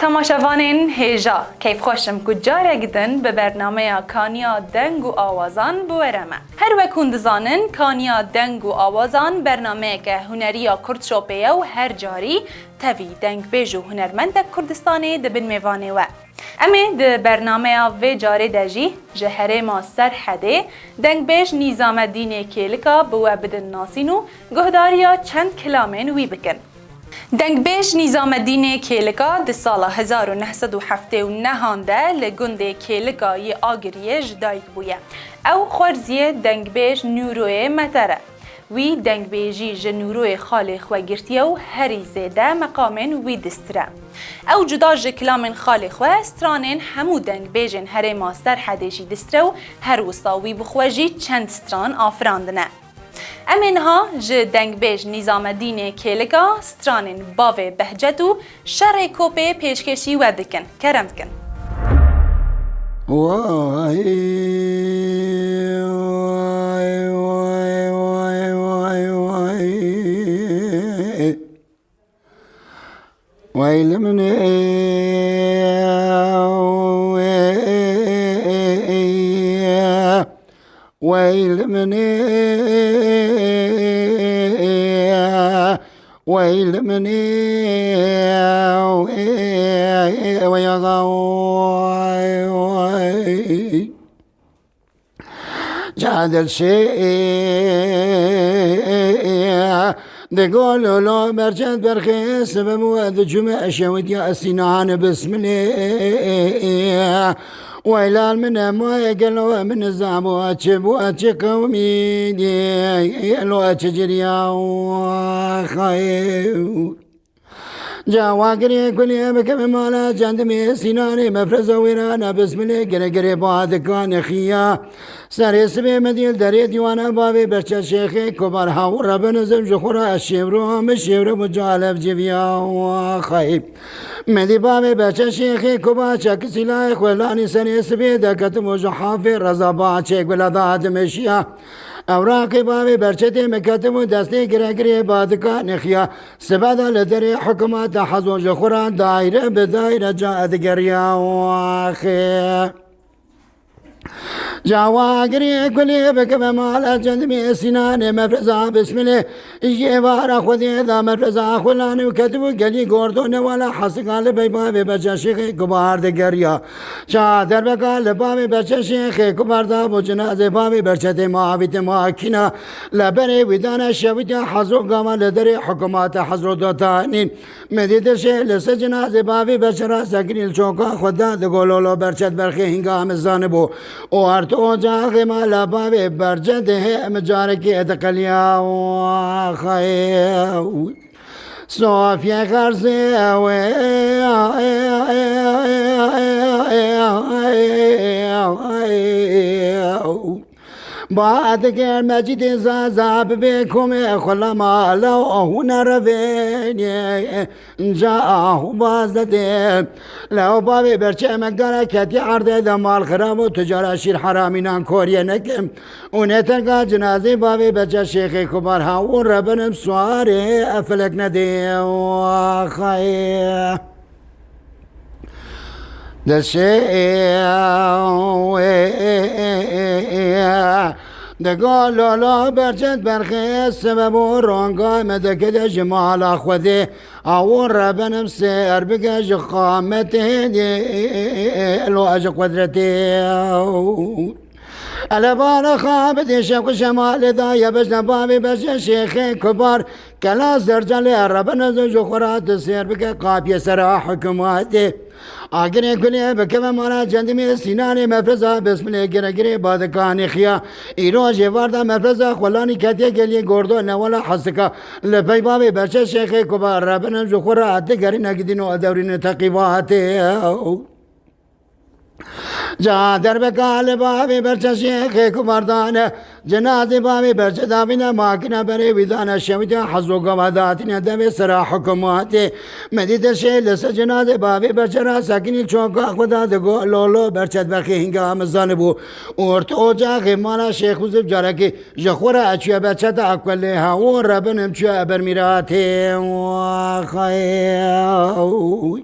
تماشاوانین هیجا کیف خوشم کجاره گدن به برنامه کانیا دنگ و آوازان بورمه. هر وکون دزانن کانیا دنگ و آوازان برنامه که هنری کرد شوپیه و هر جاری تاوی دنگ بیج و هنرمند کردستانی دبن میوانه و. اما ده برنامه و جاری دجی جهره ما سرحده دنگ بیج نظام الدین کلیکا بوا بدن ناسینو گهداریا چند کلامین وی بکن. دنگ بیش نظام الدین کلیکا ده سال 1979 لگنده کلیکا ی آگریه جدایک بویه. او خورزیه دنگ بیش نوروی متره. وی دنگ بیجی جنوروی خالق و گرتیه و هری زیده مقامن وی دستره. او جدا جکلامن خالق و استرانن همو دنگ بیجن هری ماستر حدیجی دستره و هر وصاوی بخواجی چند استران آفراندنه. امینها ج دنگ بیج نظام الدین کلیکا سترانن باوی بهجت و شرع کوپه پیشکشی ودکن کرم کن. وای وای وای وای وای وای وای لمنه ويل مني ويل مني ويا غاوي جاد الشيء تقول لو مرجت برخيص بمواد جمع شويت يا السنان بسم الله ويلال من ما قالوا من الزعبو أتشبو أتشكومي لو أتشجريا وخايو جاواقري كل يوم كم مالا جندمي سيناني مفرزة ويرانا بسم الله قري بعد كان خيا سر اسمي مديل دري ديوانا بابي برشا شيخي كبار هاو ربنا زوج خورا الشيبرو مشيبرو مجالب جبيا وخايب مدي بابي برشا شيخي كبار شك سلاي خلاني سر اسمي دكت مجحافي رضا باچك ولادات مشيا اوراقي بابي برشتي مكتمو دستي قري بعد كان خيا سبادا لدري حكومات حزو جخورا دايرة بدايرة جاءت قريا واخي جاواقري كلي بكم مال جندمي سنان مفرزا بسم الله يوارا خذي ذا مفرزا خلاني وكتبوا قلي قردون ولا حسقال بيبابي بچا شيخي كبار دقريا شادر بقال بابي بچا شيخي كبار دا بجنازي بابي برشتي معاويت ماكينا لبري ودانا شويت حزو قاما لدري حكومات حزرو دوتانين مديد شي لسجنازي بابي بشرا سكري الشوكا خدا دقولولو برشت برخي هنگام الزانبو وارت اوجاق مالا بابي برجده مجاركي اتقليا وخيو صوفيا خرزي بعد که مجید زازاب بکم خلا مالا هنر وینی جا بازده لو بابی برچه مقدار کتی عرضه دمال خراب و تجار شیر حرامینان کوریه نکم اونه تنگا جنازی بابی برچه شیخی کبار ها و ربنم سواره افلک نده و خیه دقال لا برجت برخي السبب ورونقا مدكد جمال خذي او ربنا مسير بقى جقامته لو اج قدرتي على بال خابت شق شمال ذا بس بابي بس شيخ كبار كلا زرجل ربنا زوج خرات سير بك قافيه سرا حكماتي آگره کلیه بکم مالا جندمی سینان مفرزا بسم الله گره بعد کانی خیا ایرو جواردا مفرزا خلانی کتیه گلیه گردو نوالا حسکا لپی بابی برچه شیخ کبار ربنا زخورا عده گری نگدینو ادورین تقیباته جا در بکال بابی برچه شیخ کباردان جنازی بابی برچه دابینا ماکینا بری ویدانا شویتا حضو قواداتینا دوی سرا حکوماتی مدید شی لسه جنازی بابی برچه را سکنی چوکا خدا دگو لولو برچه برخی هنگام زانبو اورت اوجاقی مالا شیخ وزب جارکی جخورا اچویا برچه تا اکولی ها و ربنم چویا برمیراتی و خیوی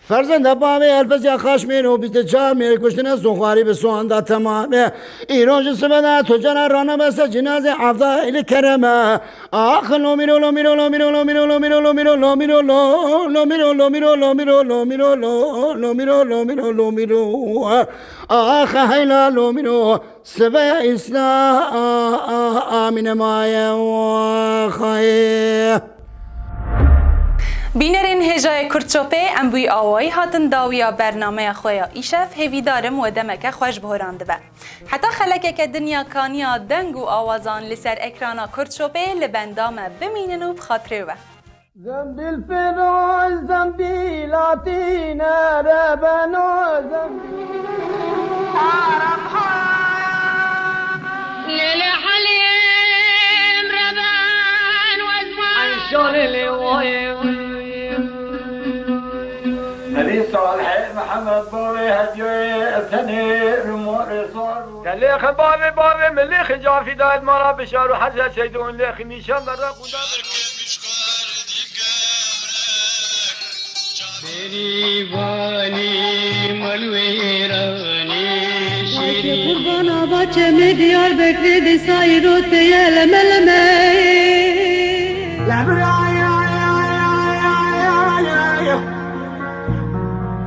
فرزند باوی الفزیا خشمین و 24 میر کشتن سوخاری به سواندا تمامه ایران سبدا تو جنا رانا بس جنازه افضل کرمه آخ لو میرو لو میرو لو میرو لو میرو لو میرو لو میرو لو میرو لو میرو لو میرو لو میرو لو میرو لو میرو لو میرو لو میرو آخ هیلا لو میرو سبا اسلام آمین مایه و خیر بینرین هجای کرچوپه ام بوی آوای هاتن داویا برنامه خویا ایشف هیویدارم و دمک خوش بهرانده به حتی خلکه که دنیا کانیا دنگ و آوازان لسر اکرانا کرچوپه لبندام بمینن و بخاطره و زنبیل فراز زنبیل آتینا ربنا زنبیل عرب للحليم ربان وزمان عيشون اللي نبي صالح محمد بوري هديوي ابتني رمور صار تليخ بابي ملي خجا في دايد مرا بشار وحزة سيدون ليخ نيشان برا قودا قربان آباچه می دیار بکری دی سایروت یه لملمه